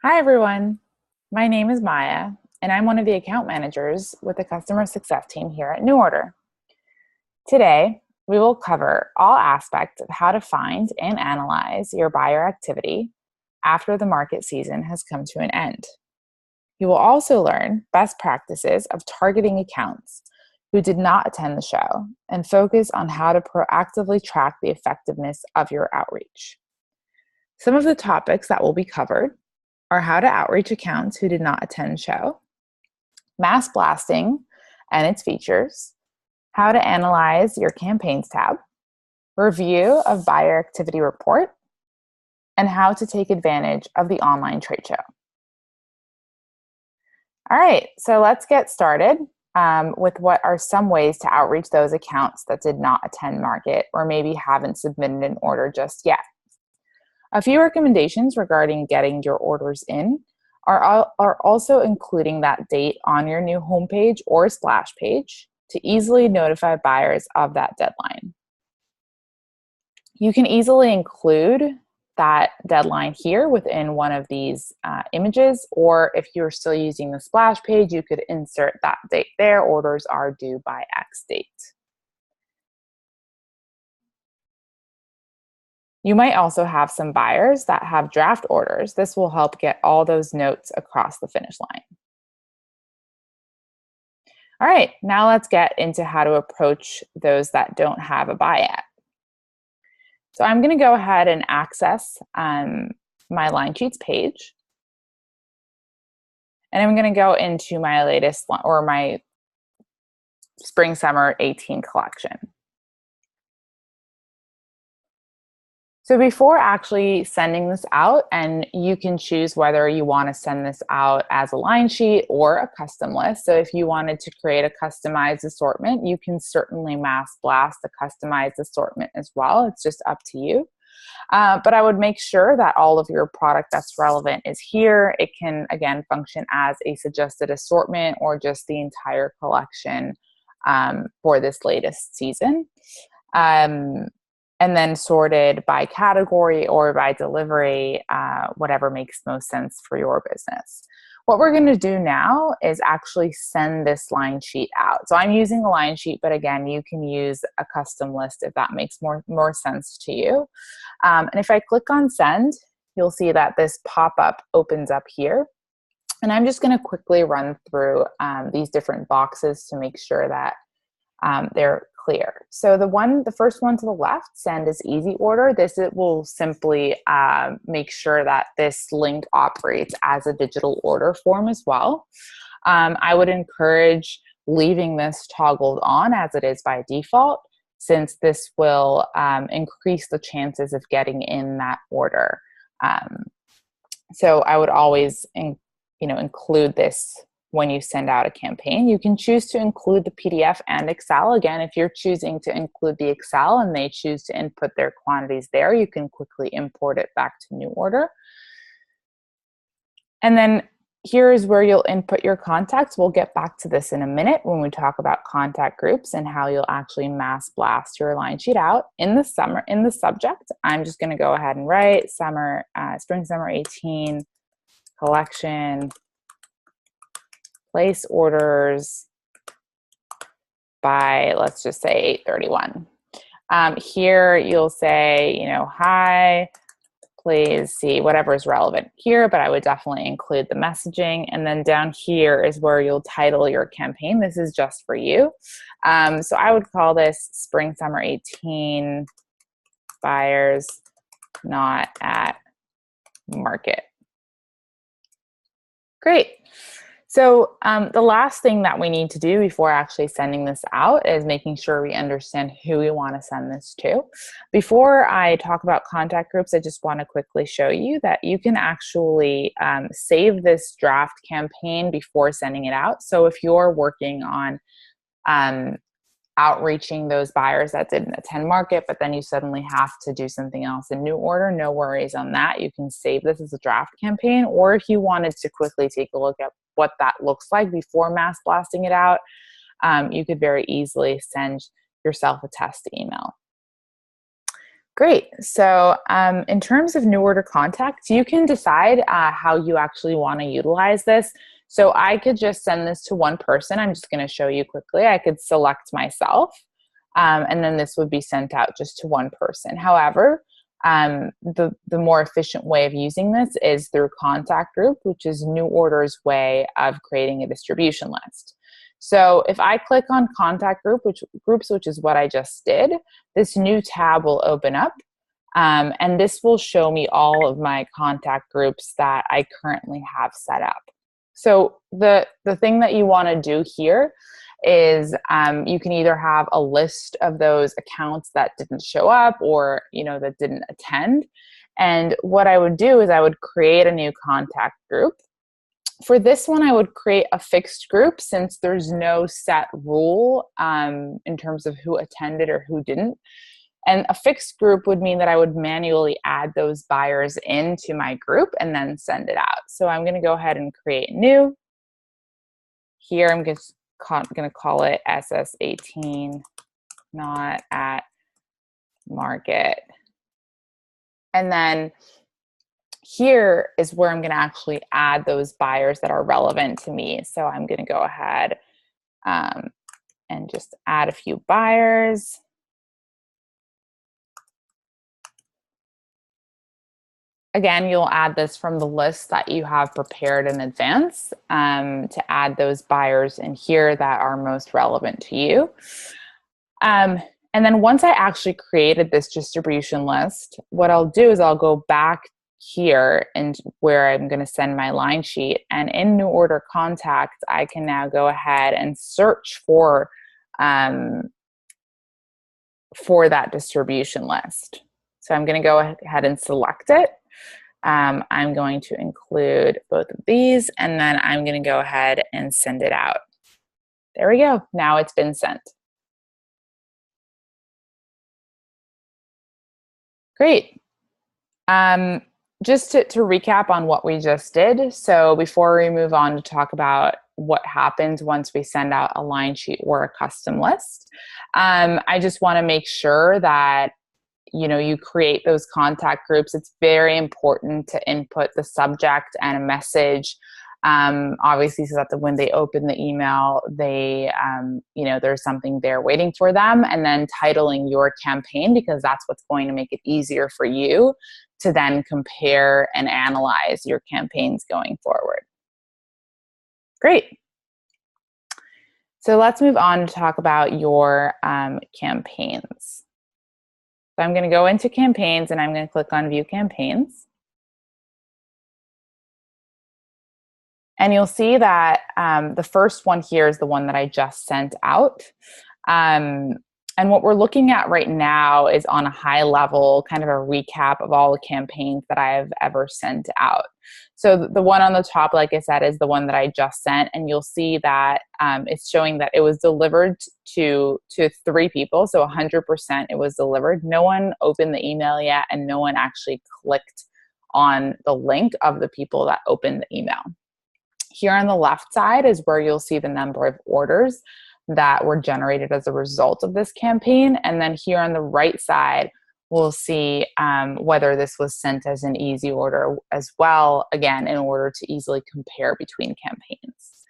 Hi, everyone. My name is Maya, and I'm one of the account managers with the customer success team here at New Order. Today, we will cover all aspects of how to find and analyze your buyer activity after the market season has come to an end. You will also learn best practices of targeting accounts who did not attend the show and focus on how to proactively track the effectiveness of your outreach. Some of the topics that will be covered are how to outreach accounts who did not attend show, mass blasting and its features, how to analyze your campaigns tab, review of buyer activity report, and how to take advantage of the online trade show. All right, so let's get started with what are some ways to outreach those accounts that did not attend market or maybe haven't submitted an order just yet. A few recommendations regarding getting your orders in are also including that date on your new homepage or splash page to easily notify buyers of that deadline. You can easily include that deadline here within one of these images, or if you're still using the splash page, you could insert that date there. Orders are due by X date. You might also have some buyers that have draft orders. This will help get all those notes across the finish line. All right, now let's get into how to approach those that don't have a buy yet. So I'm going to go ahead and access my line sheets page. And I'm going to go into my latest or my spring summer 18 collection. So before actually sending this out, and you can choose whether you want to send this out as a line sheet or a custom list. So if you wanted to create a customized assortment, you can certainly mass blast the customized assortment as well. It's just up to you. But I would make sure that all of your product that's relevant is here. It can, again, function as a suggested assortment or just the entire collection for this latest season. And then sorted by category or by delivery, whatever makes most sense for your business. What we're going to do now is actually send this line sheet out. So I'm using a line sheet, but again, you can use a custom list if that makes more sense to you. And if I click on send, you'll see that this pop-up opens up here. And I'm just going to quickly run through these different boxes to make sure that they're clear. So the first one to the left, send as easy order. It will simply make sure that this link operates as a digital order form as well. I would encourage leaving this toggled on as it is by default, since this will increase the chances of getting in that order. So I would always include this when you send out a campaign. You can choose to include the PDF and Excel. Again, if you're choosing to include the Excel and they choose to input their quantities there, you can quickly import it back to New Order. And then here is where you'll input your contacts. We'll get back to this in a minute when we talk about contact groups and how you'll actually mass blast your line sheet out. In the subject, I'm just going to go ahead and write spring summer 18 collection, place orders by, let's just say 8/31. Here you'll say, hi, please see whatever is relevant here, but I would definitely include the messaging. And then down here is where you'll title your campaign. This is just for you. So I would call this spring summer 18 buyers not at market. Great. So the last thing that we need to do before actually sending this out is making sure we understand who we want to send this to. Before I talk about contact groups, I just want to quickly show you that you can actually save this draft campaign before sending it out. So if you're working on outreaching those buyers that didn't attend market, but then you suddenly have to do something else in New Order, no worries on that. You can save this as a draft campaign, or if you wanted to quickly take a look at what that looks like before mass blasting it out, you could very easily send yourself a test email. Great. So, in terms of new order contacts, you can decide how you actually want to utilize this. So, I could just send this to one person. I'm just going to show you quickly. I could select myself, and then this would be sent out just to one person. However, the more efficient way of using this is through contact group, which is New Order's way of creating a distribution list. So if I click on contact groups, which is what I just did, this new tab will open up, and this will show me all of my contact groups that I currently have set up. So the thing that you want to do here is you can either have a list of those accounts that didn't show up, or that didn't attend. And what I would do is I would create a new contact group. For this one, I would create a fixed group, since there's no set rule in terms of who attended or who didn't. And a fixed group would mean that I would manually add those buyers into my group and then send it out. So I'm going to go ahead and create new. Here I'm just going to call it SS18 not at market. And then here is where I'm going to actually add those buyers that are relevant to me. So I'm going to go ahead and just add a few buyers. Again, you'll add this from the list that you have prepared in advance to add those buyers in here that are most relevant to you. And then once I actually created this distribution list, what I'll do is I'll go back here and where I'm going to send my line sheet. And in New Order Contacts, I can now go ahead and search for that distribution list. So I'm going to go ahead and select it. I'm going to include both of these, and then I'm going to go ahead and send it out. There we go. Now it's been sent. Great. Just to recap on what we just did. So before we move on to talk about what happens once we send out a line sheet or a custom list, I just want to make sure that you create those contact groups. It's very important to input the subject and a message, obviously, so that when they open the email, they, there's something there waiting for them, and then titling your campaign, because that's what's going to make it easier for you to then compare and analyze your campaigns going forward. Great. So let's move on to talk about your campaigns. So I'm going to go into campaigns, and I'm going to click on view campaigns. And you'll see that the first one here is the one that I just sent out. And what we're looking at right now is on a high level, kind of a recap of all the campaigns that I've ever sent out. So the one on the top, like I said, is the one that I just sent. And you'll see that it's showing that it was delivered to 3 people. So 100% it was delivered. No one opened the email yet, and no one actually clicked on the link of the people that opened the email. Here on the left side is where you'll see the number of orders that were generated as a result of this campaign. And then here on the right side, we'll see whether this was sent as an easy order as well, again, in order to easily compare between campaigns.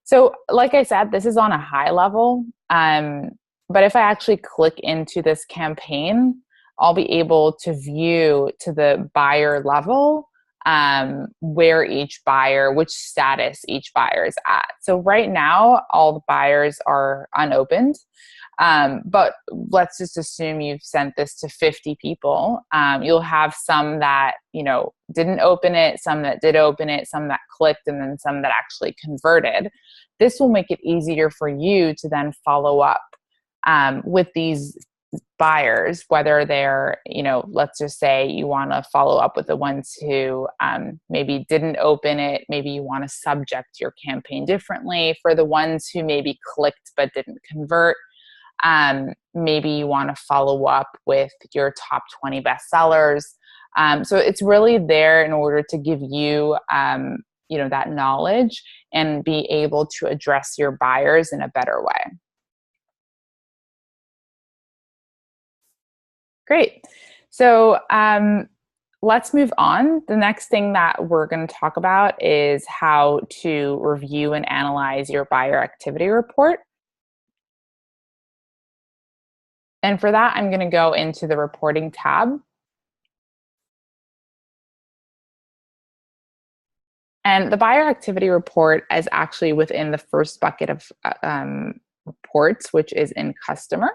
So like I said, this is on a high level, but if I actually click into this campaign, I'll be able to view to the buyer level where each buyer, which status each buyer is at. So right now, all the buyers are unopened. But let's just assume you've sent this to 50 people. You'll have some that, didn't open it, some that did open it, some that clicked, and then some that actually converted. This will make it easier for you to then follow up with these buyers, whether they're, let's just say you want to follow up with the ones who maybe didn't open it. Maybe you want to subject your campaign differently for the ones who maybe clicked but didn't convert. Maybe you want to follow up with your top 20 bestsellers. So it's really there in order to give you, that knowledge and be able to address your buyers in a better way. Great. So let's move on. The next thing that we're going to talk about is how to review and analyze your buyer activity report. And for that, I'm going to go into the reporting tab. And the buyer activity report is actually within the first bucket of reports, which is in customer.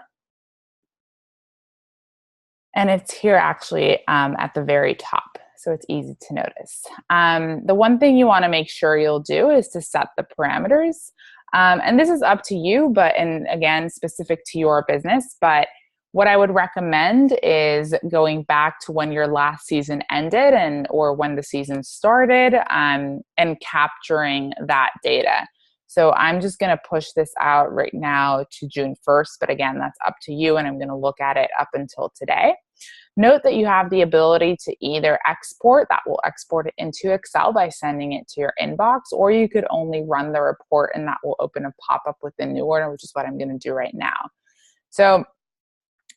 And it's here actually at the very top. So it's easy to notice. The one thing you want to make sure you'll do is to set the parameters. And this is up to you, and again, specific to your business. But what I would recommend is going back to when your last season ended or when the season started, and capturing that data. So I'm just going to push this out right now to June 1st. But again, that's up to you. And I'm going to look at it up until today. Note that you have the ability to either export, that will export it into Excel by sending it to your inbox, or you could only run the report and that will open a pop-up with the new order, which is what I'm going to do right now. So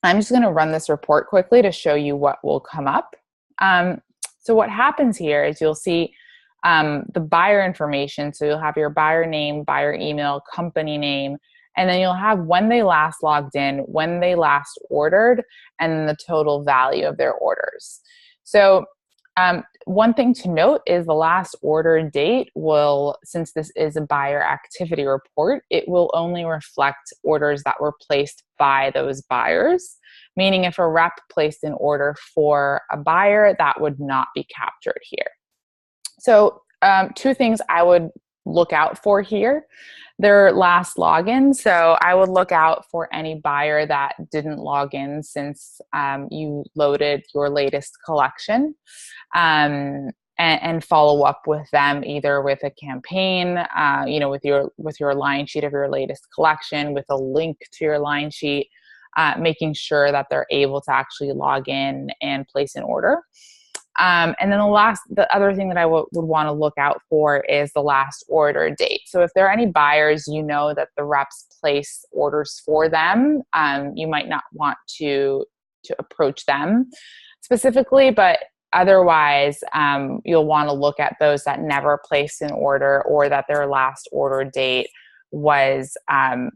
I'm just going to run this report quickly to show you what will come up. So what happens here is you'll see the buyer information. So you'll have your buyer name, buyer email, company name, and then you'll have when they last logged in, when they last ordered, and then the total value of their orders. So one thing to note is the last order date will, since this is a buyer activity report, it will only reflect orders that were placed by those buyers. Meaning if a rep placed an order for a buyer, that would not be captured here. So two things I would look out for here. Their last login. So I would look out for any buyer that didn't log in since you loaded your latest collection, and follow up with them either with a campaign, with your line sheet of your latest collection, with a link to your line sheet, making sure that they're able to actually log in and place an order. And then the other thing that I would want to look out for is the last order date. So if there are any buyers that the reps place orders for them, you might not want to approach them specifically, but otherwise, you'll want to look at those that never placed an order or that their last order date was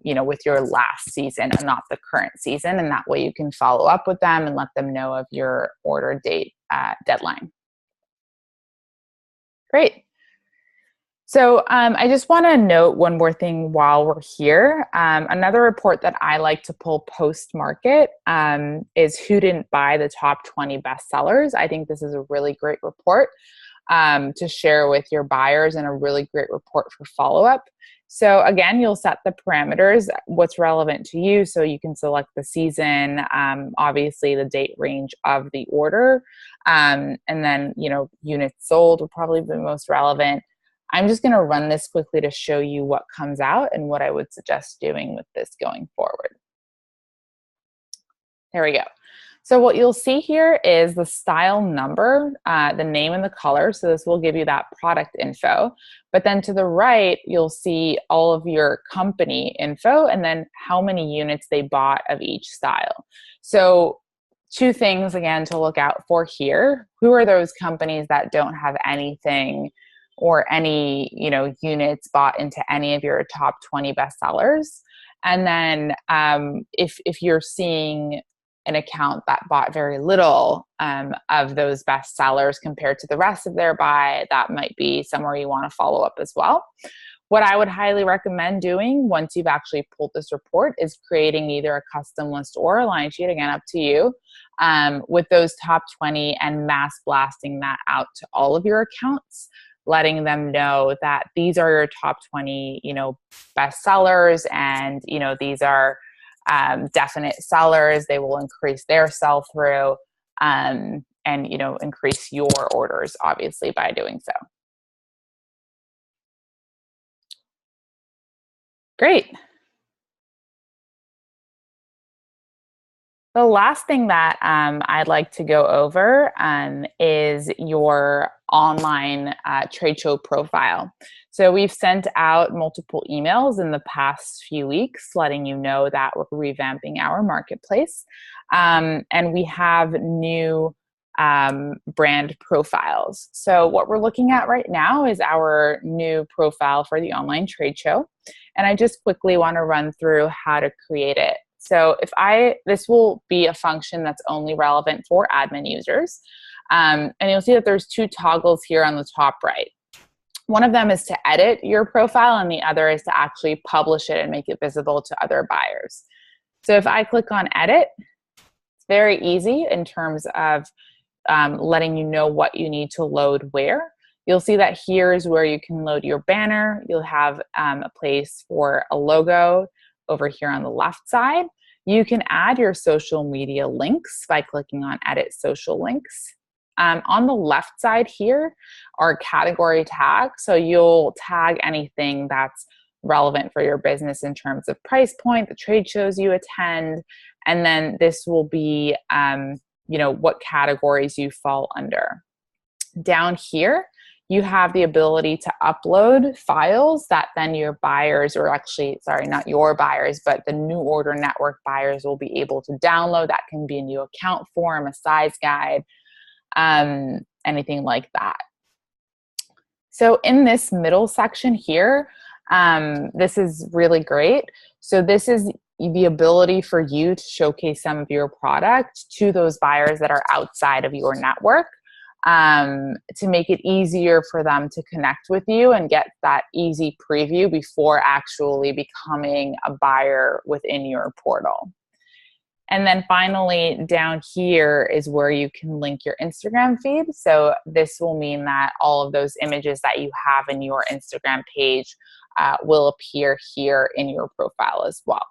with your last season and not the current season, and that way you can follow up with them and let them know of your order date deadline. Great. So I just want to note one more thing while we're here. Another report that I like to pull post-market is who didn't buy the top 20 bestsellers. I think this is a really great report to share with your buyers and a really great report for follow-up. So again, you'll set the parameters, what's relevant to you. So you can select the season, obviously the date range of the order, and then, units sold will probably be the most relevant. I'm just going to run this quickly to show you what comes out and what I would suggest doing with this going forward. There we go. So what you'll see here is the style number, the name and the color. So this will give you that product info. But then to the right, you'll see all of your company info and then how many units they bought of each style. So two things, again, to look out for here. Who are those companies that don't have anything or any units bought into any of your top 20 bestsellers? And then if you're seeing an account that bought very little of those best sellers compared to the rest of their buy, that might be somewhere you want to follow up as well. What I would highly recommend doing once you've actually pulled this report is creating either a custom list or a line sheet, again, up to you, with those top 20 and mass blasting that out to all of your accounts, letting them know that these are your top 20, best sellers, and, these are definite sellers. They will increase their sell-through, and increase your orders, obviously, by doing so. Great. The last thing that I'd like to go over is your online trade show profile. So we've sent out multiple emails in the past few weeks letting you know that we're revamping our marketplace. And we have new brand profiles. So what we're looking at right now is our new profile for the online trade show. And I just quickly want to run through how to create it. So this will be a function that's only relevant for admin users. And you'll see that there's two toggles here on the top right. One of them is to edit your profile and the other is to actually publish it and make it visible to other buyers. So if I click on edit, it's very easy in terms of letting you know what you need to load where. You'll see that here's where you can load your banner. You'll have a place for a logo over here on the left side. You can add your social media links by clicking on Edit Social Links. On the left side here are category tags. So you'll tag anything that's relevant for your business in terms of price point, the trade shows you attend, and then this will be what categories you fall under. Down here, you have the ability to upload files that then your buyers, or actually, sorry, not your buyers, but the New Order Network buyers will be able to download. That can be a new account form, a size guide, anything like that. So in this middle section here, this is really great. So this is the ability for you to showcase some of your product to those buyers that are outside of your network, to make it easier for them to connect with you and get that easy preview before actually becoming a buyer within your portal. And then finally, down here is where you can link your Instagram feed. So this will mean that all of those images that you have in your Instagram page will appear here in your profile as well.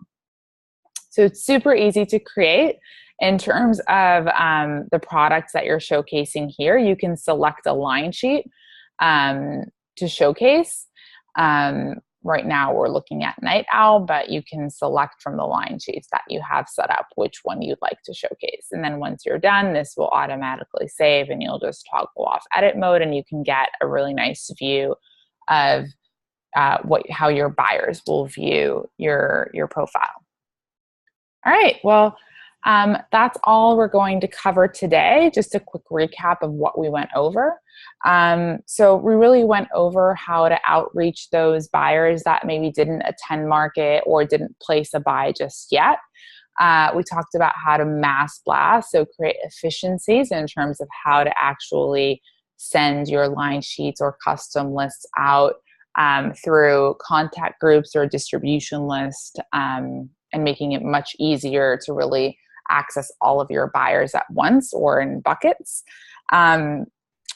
So it's super easy to create. In terms of the products that you're showcasing here, you can select a line sheet to showcase. Right now we're looking at Night Owl, but you can select from the line sheets that you have set up which one you'd like to showcase. And then once you're done, this will automatically save and you'll just toggle off edit mode and you can get a really nice view of how your buyers will view your profile. All right, well, that's all we're going to cover today. Just a quick recap of what we went over. So we really went over how to outreach those buyers that maybe didn't attend market or didn't place a buy just yet. We talked about how to mass blast, so create efficiencies in terms of how to actually send your line sheets or custom lists out through contact groups or distribution list, and making it much easier to really access all of your buyers at once or in buckets.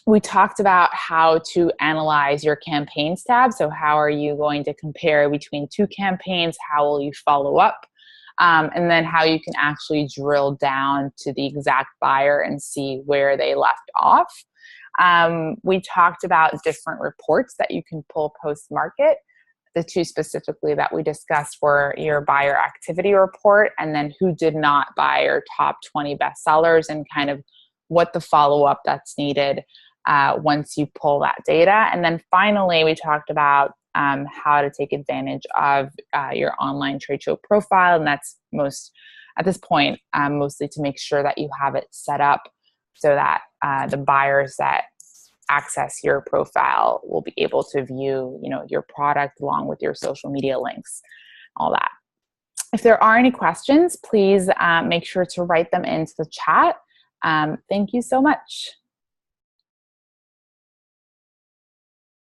We talked about how to analyze your campaigns tab. So how are you going to compare between two campaigns? How will you follow up? And then how you can actually drill down to the exact buyer and see where they left off. We talked about different reports that you can pull post-market. The two specifically that we discussed were your buyer activity report and then who did not buy your top 20 bestsellers and kind of what the follow-up that's needed once you pull that data. And then finally, we talked about how to take advantage of your online trade show profile. And that's at this point, mostly to make sure that you have it set up so that the buyers that access your profile will be able to view, your product along with your social media links, all that. If there are any questions, please make sure to write them into the chat. Thank you so much.